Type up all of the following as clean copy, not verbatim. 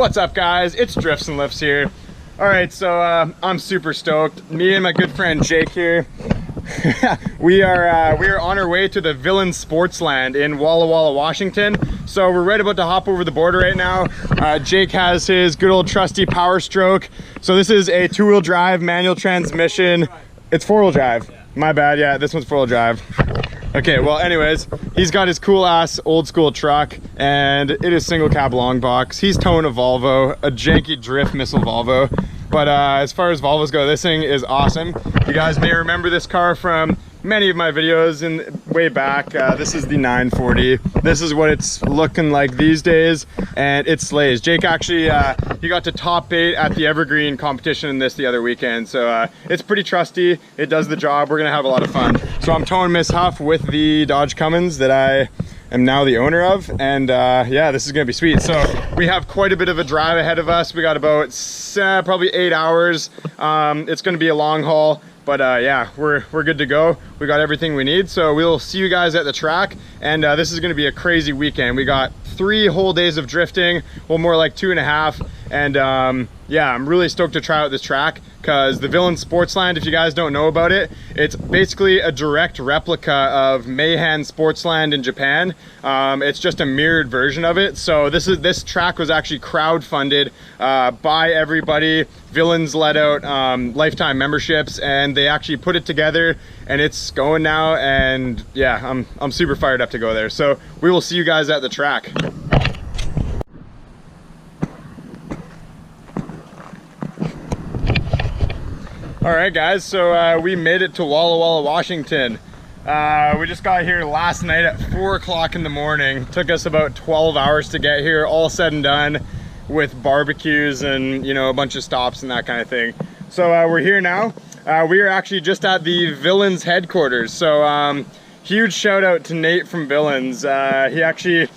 What's up, guys? It's Drifts and Lifts here. All right, so I'm super stoked. Me and my good friend Jake here. we are on our way to the Villians Sportsland in Walla Walla, Washington. So we're right about to hop over the border right now. Jake has his good old trusty Power Stroke. So this is a two-wheel drive manual transmission. It's four-wheel drive. My bad. Yeah, this one's four-wheel drive. Okay, well, anyways, he's got his cool ass old school truck, and it is single cab long box. He's towing a Volvo, a janky drift missile Volvo. But as far as Volvos go, this thing is awesome. You guys may remember this car from many of my videos way back. This is the 940. This is what it's looking like these days, and it slays. Jake actually, he got to top 8 at the Evergreen competition in this the other weekend. So it's pretty trusty. It does the job. We're gonna have a lot of fun. So I'm towing Miss Huff with the Dodge Cummins that I am now the owner of, and yeah, this is gonna be sweet. So we have quite a bit of a drive ahead of us. We got about probably 8 hours. It's gonna be a long haul, but yeah, we're good to go. We got everything we need, so we'll see you guys at the track. And this is gonna be a crazy weekend. We got 3 whole days of drifting, well, more like 2.5. And yeah, I'm really stoked to try out this track, because the Villians Sportsland, if you guys don't know about it, it's basically a direct replica of Meihan Sportsland in Japan. It's just a mirrored version of it. So this track was actually crowdfunded by everybody. Villians let out lifetime memberships, and they actually put it together, and it's going now. And yeah, I'm super fired up to go there. So we will see you guys at the track. All right, guys, so we made it to Walla Walla, Washington. We just got here last night at 4 o'clock in the morning. Took us about 12 hours to get here, all said and done, with barbecues and, you know, a bunch of stops and that kind of thing. So we're here now. We are actually just at the Villians headquarters. So huge shout out to Nate from Villians. He actually,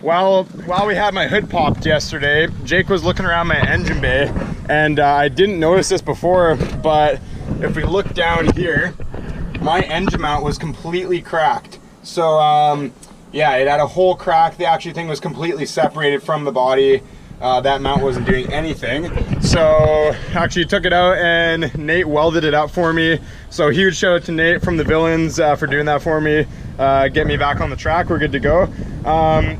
while we had my hood popped yesterday, Jake was looking around my engine bay, and I didn't notice this before, but if we look down here, my engine mount was completely cracked. So yeah, it had a whole crack. The actual thing was completely separated from the body. That mount wasn't doing anything. So actually took it out and Nate welded it up for me. So huge shout out to Nate from the Villians for doing that for me. Get me back on the track. We're good to go.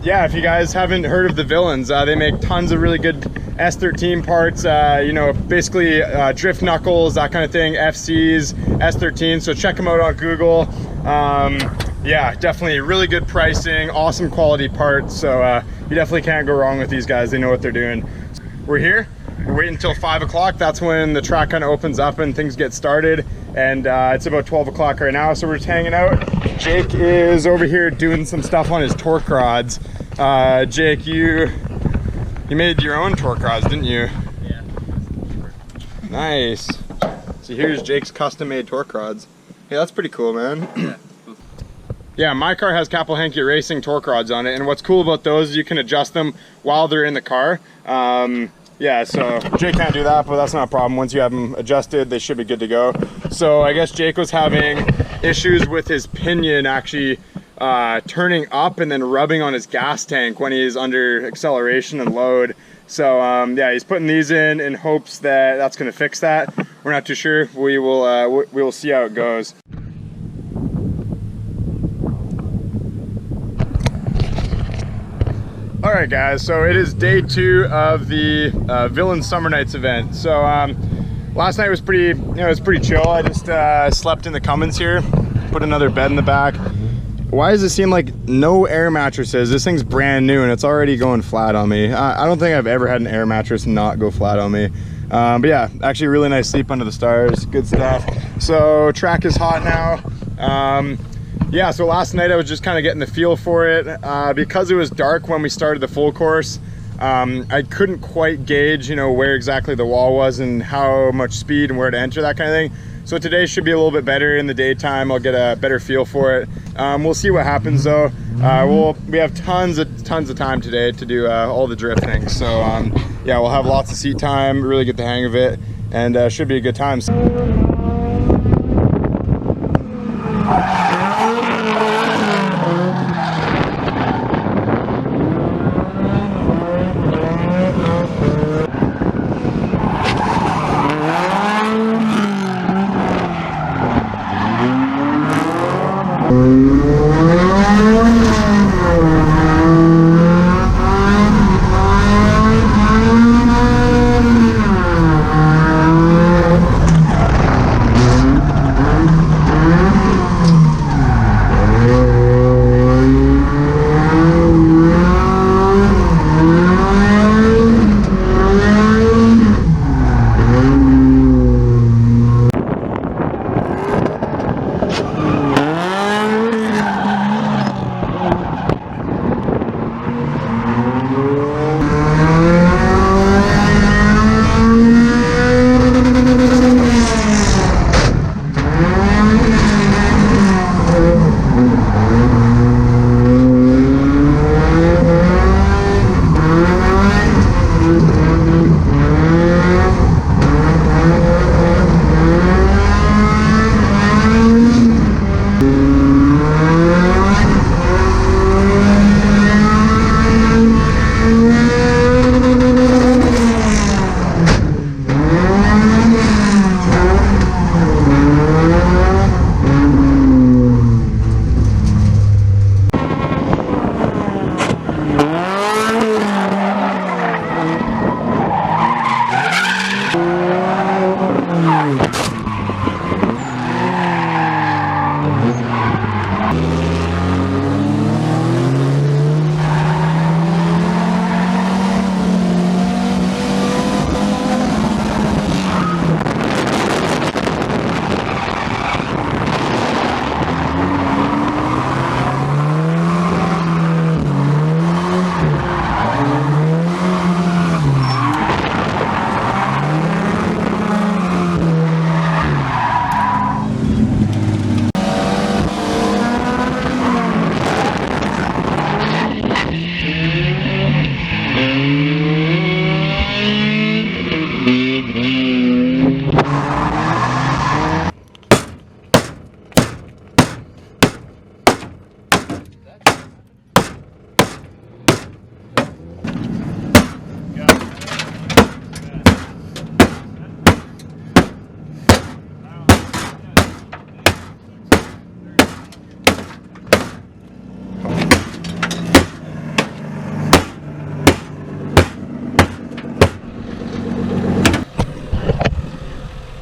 Yeah, if you guys haven't heard of the Villians, they make tons of really good S13 parts, you know, basically drift knuckles, that kind of thing, FCs, S13. So check them out on Google. Yeah, definitely really good pricing, awesome quality parts. So you definitely can't go wrong with these guys. They know what they're doing. We're here. We're waiting until 5 o'clock. That's when the track kind of opens up and things get started. And it's about 12 o'clock right now, so we're just hanging out. Jake is over here doing some stuff on his torque rods. Jake, you made your own torque rods, didn't you? Yeah. Nice. So here's Jake's custom-made torque rods. Hey, that's pretty cool, man. Yeah. Yeah, my car has Kapelhenke Racing torque rods on it, and what's cool about those is you can adjust them while they're in the car. Yeah, so Jake can't do that, but that's not a problem. Once you have them adjusted, they should be good to go. So I guess Jake was having issues with his pinion actually turning up and then rubbing on his gas tank when he's under acceleration and load. So yeah, he's putting these in hopes that that's going to fix that. We're not too sure. We will see how it goes. All right, guys, so it is day 2 of the Villians Summer Nights event. So last night was pretty, it was pretty chill. I just slept in the Cummins here, put another bed in the back. Why does it seem like no air mattresses? This thing's brand new and it's already going flat on me. I don't think I've ever had an air mattress not go flat on me. But yeah, actually really nice sleep under the stars, good stuff. So track is hot now. Yeah, so last night I was just kind of getting the feel for it. Because it was dark when we started the full course, I couldn't quite gauge, you know, where exactly the wall was and how much speed and where to enter, that kind of thing. So today should be a little bit better in the daytime. I'll get a better feel for it. We'll see what happens though. We have tons of time today to do all the drift things. So yeah, we'll have lots of seat time, really get the hang of it, and should be a good time.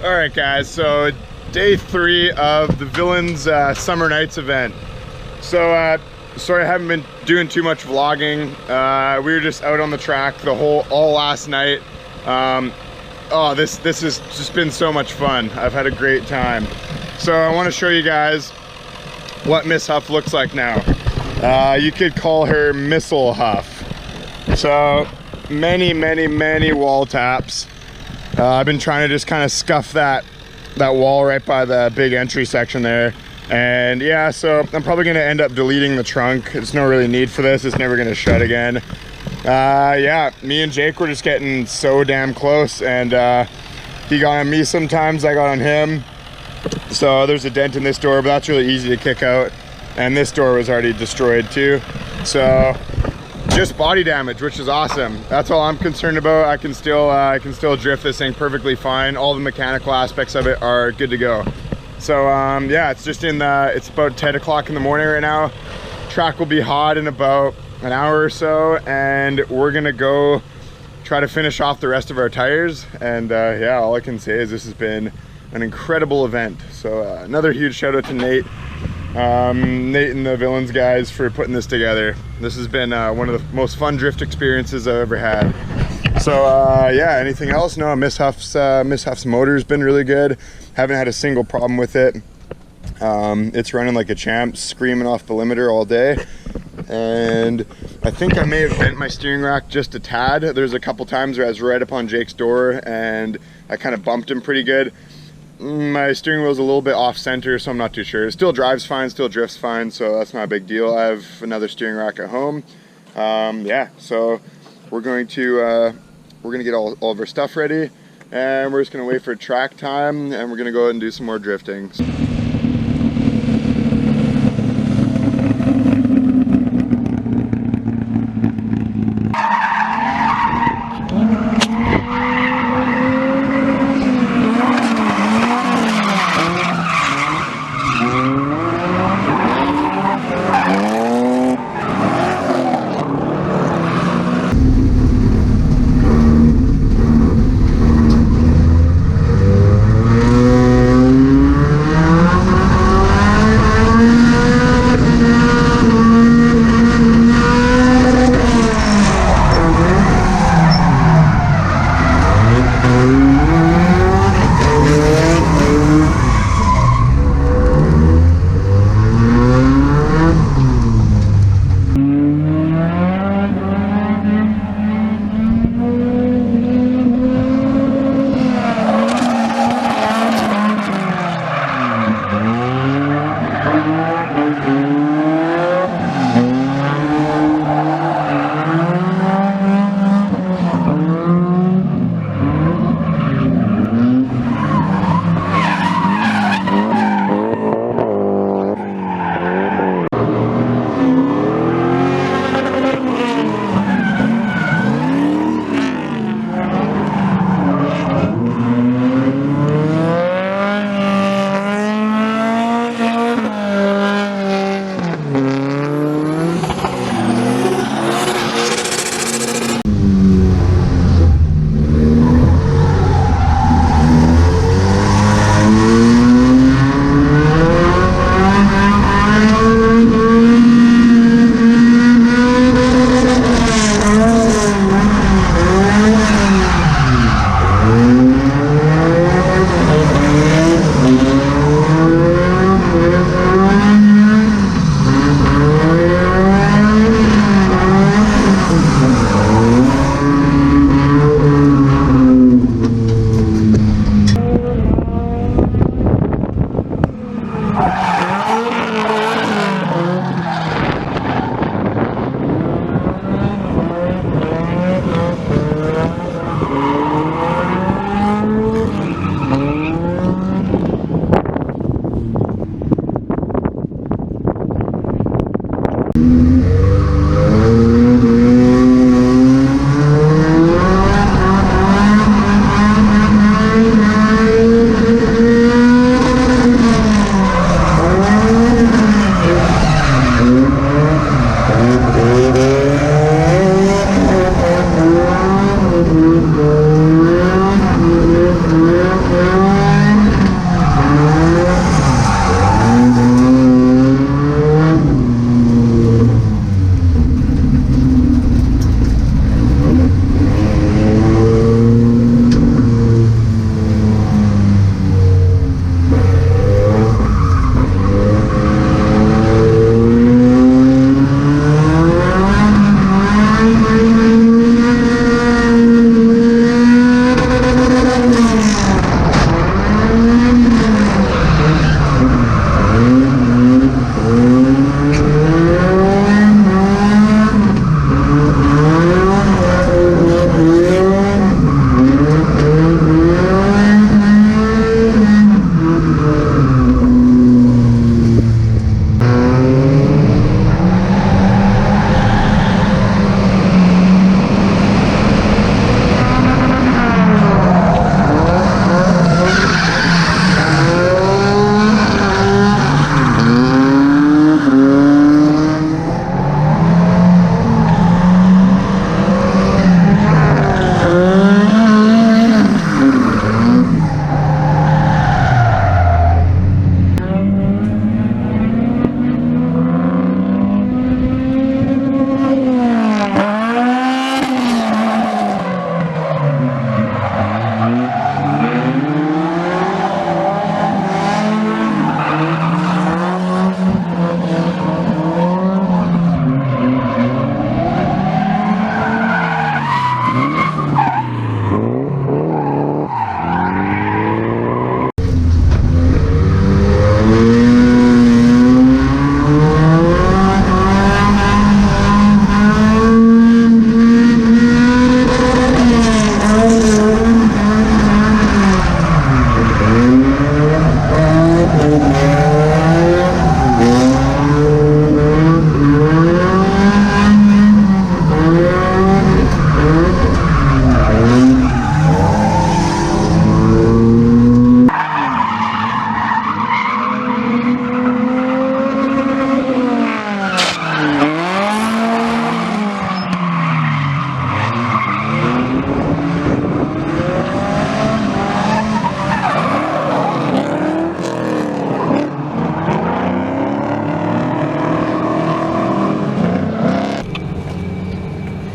Alright guys, so day 3 of the Villians Summer Nights event. So sorry I haven't been doing too much vlogging. We were just out on the track all last night. Oh, this has just been so much fun. I've had a great time. So I want to show you guys what Miss Huff looks like now. You could call her Missile Huff. So many wall taps. I've been trying to just kind of scuff that wall right by the big entry section there. And yeah, so I'm probably going to end up deleting the trunk. There's no really need for this. It's never going to shut again. Yeah, me and Jake were just getting so damn close, and he got on me sometimes, I got on him. So there's a dent in this door, but that's really easy to kick out. And this door was already destroyed too. So just body damage, which is awesome. That's all I'm concerned about. I can still drift this thing perfectly fine. All the mechanical aspects of it are good to go. So yeah, it's just it's about 10 o'clock in the morning right now. Track will be hot in about an hour or so, and we're gonna go try to finish off the rest of our tires. And yeah, all I can say is this has been an incredible event. So another huge shout out to Nate. Nate and the Villians guys for putting this together. This has been one of the most fun drift experiences I've ever had. So yeah, anything else? No, Miss Huff's motor's been really good. Haven't had a single problem with it. It's running like a champ, screaming off the limiter all day. And I think I may have bent my steering rack just a tad. There's a couple times where I was right up on Jake's door and I kind of bumped him pretty good. My steering wheel's a little bit off center, so I'm not too sure. It still drives fine, still drifts fine, so that's not a big deal. I have another steering rack at home. Yeah, so we're going to get all of our stuff ready, and we're just gonna wait for track time, and we're gonna go out and do some more drifting.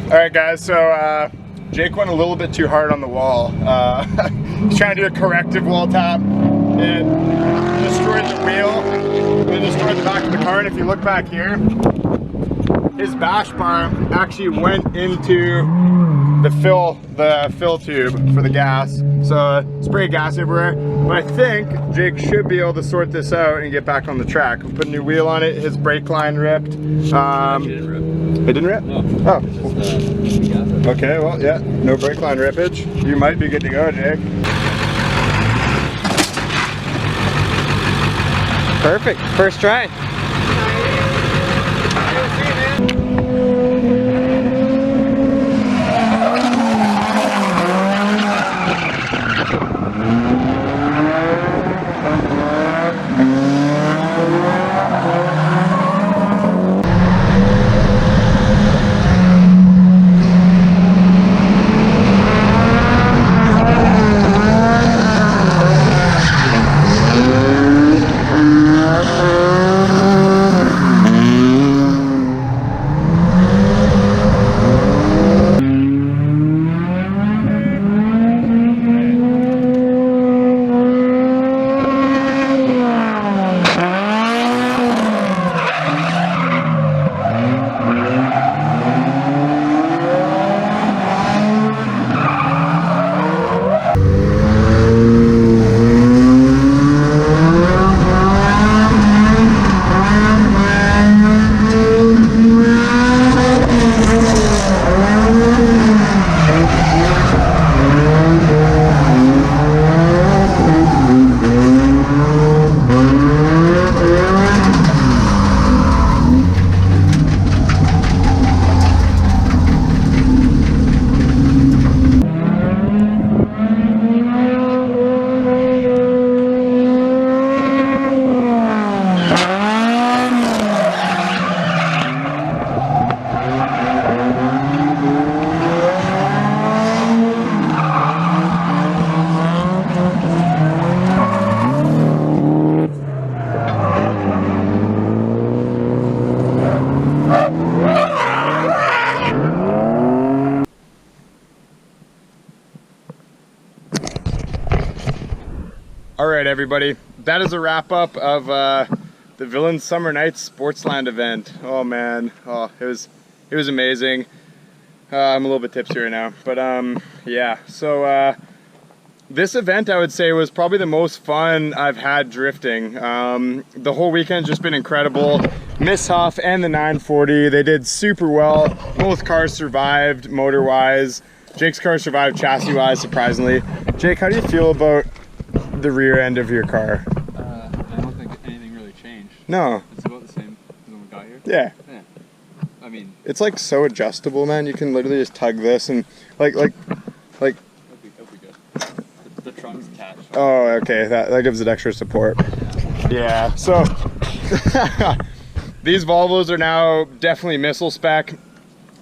Alright guys, so Jake went a little bit too hard on the wall. He's trying to do a corrective wall tap. It destroyed the wheel, it destroyed the back of the car, and if you look back here, his bash bar actually went into the fill tube for the gas. So spray gas everywhere. But I think Jake should be able to sort this out and get back on the track. We put a new wheel on it, his brake line ripped. It didn't rip? No. Oh. Okay, well, yeah, no brake line rippage. You might be good to go, Jake. Perfect, first try. All right, everybody. That is a wrap up of the Villians Summer Nights Sportsland event. Oh man, oh it was amazing. I'm a little bit tipsy right now, but yeah. So this event, I would say, was probably the most fun I've had drifting. The whole weekend's just been incredible. Miss Huff and the 940, they did super well. Both cars survived motor-wise. Jake's car survived chassis-wise, surprisingly. Jake, how do you feel about the rear end of your car? I don't think anything really changed. No. It's about the same as when we got here. Yeah. Yeah. I mean, it's like so adjustable, man. You can literally just tug this and like. it'll be good. The trunk's attached. Oh, okay. That gives it extra support. Yeah. So these Volvos are now definitely missile spec.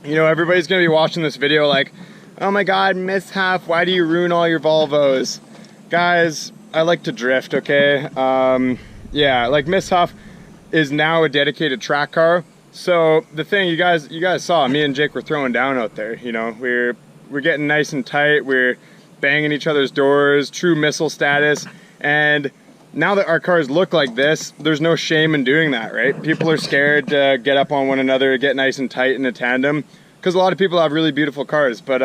You know, everybody's gonna be watching this video like, oh my God, Miss Huff, why do you ruin all your Volvos? Guys, I like to drift, okay? Yeah, like Miss Huff is now a dedicated track car. So the thing you guys saw, me and Jake were throwing down out there. You know, we're getting nice and tight. We're banging each other's doors, true missile status. And now that our cars look like this, there's no shame in doing that, right? People are scared to get up on one another, get nice and tight in a tandem, because a lot of people have really beautiful cars. But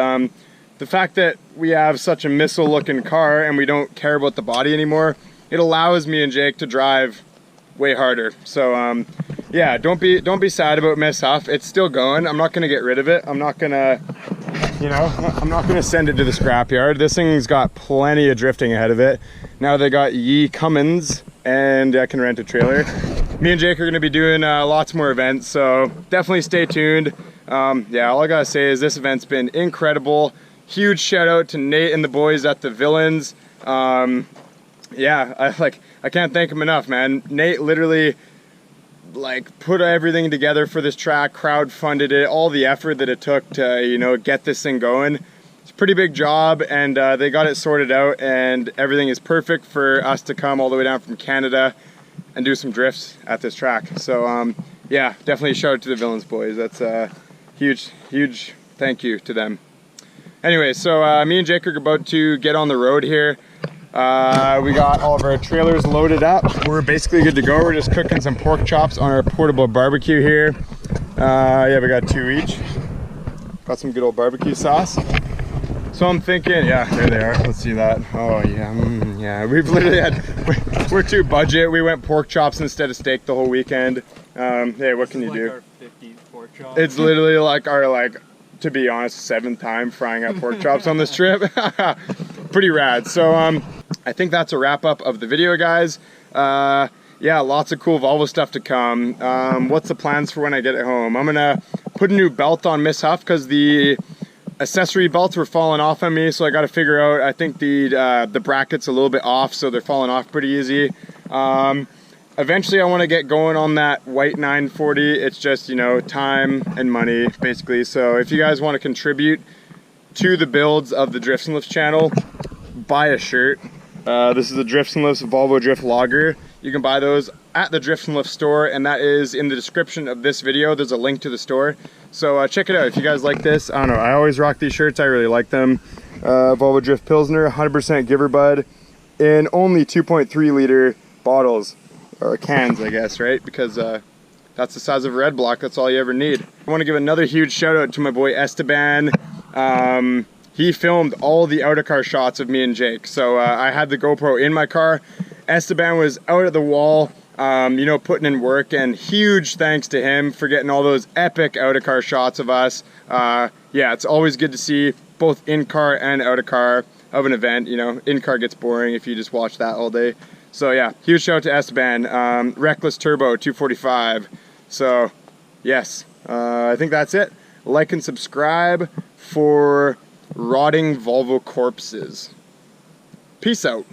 the fact that we have such a missile looking car and we don't care about the body anymore, it allows me and Jake to drive way harder. So yeah, don't be sad about Miss Huff. It's still going. I'm not gonna get rid of it. I'm not gonna, you know, I'm not gonna send it to the scrapyard. This thing's got plenty of drifting ahead of it. Now they got Yee Cummins and I can rent a trailer. Me and Jake are gonna be doing lots more events, so definitely stay tuned. Yeah, all I gotta say is this event's been incredible. Huge shout out to Nate and the boys at the Villians. Yeah, I can't thank him enough, man. Nate literally like put everything together for this track, crowdfunded it, all the effort that it took to, you know, get this thing going. It's a pretty big job, and they got it sorted out, and everything is perfect for us to come all the way down from Canada and do some drifts at this track. So yeah, definitely shout out to the Villians boys. That's a huge thank you to them. Anyway, so me and Jake are about to get on the road here. We got all of our trailers loaded up. We're basically good to go. We're just cooking some pork chops on our portable barbecue here. Yeah, we got 2 each. Got some good old barbecue sauce. So I'm thinking, yeah, there they are. Let's see that. Oh yeah, yeah. We've literally had, we're too budget. We went pork chops instead of steak the whole weekend. Hey, what can you do? Our 50 pork chops. It's literally like our, to be honest, 7th time frying up pork chops on this trip. Pretty rad. So I think that's a wrap up of the video, guys. Yeah, lots of cool Volvo stuff to come. What's the plans for when I get it home? I'm gonna put a new belt on Miss Huff because the accessory belts were falling off on me, so I got to figure out, I think the bracket's a little bit off, so they're falling off pretty easy. Eventually I want to get going on that white 940. It's just, you know, time and money basically. So if you guys want to contribute to the builds of the Drifts and Lifts channel, buy a shirt. This is the Drifts and Lifts Volvo Drift Logger. You can buy those at the Drifts and Lifts store, and that is in the description of this video. There's a link to the store. So check it out if you guys like this. I don't know, I always rock these shirts. I really like them. Volvo Drift Pilsner, 100% Giver Bud, in only 2.3 liter bottles, or cans, I guess, right? Because that's the size of a red block. That's all you ever need. I want to give another huge shout out to my boy Esteban. He filmed all the out of car shots of me and Jake. So I had the GoPro in my car. Esteban was out at the wall, you know, putting in work, and huge thanks to him for getting all those epic out of car shots of us. Yeah, it's always good to see both in car and out of car of an event. You know, in car gets boring if you just watch that all day. So yeah, huge shout out to Esteban. Reckless Turbo 245. So yes, I think that's it. Like and subscribe for rotting Volvo corpses. Peace out.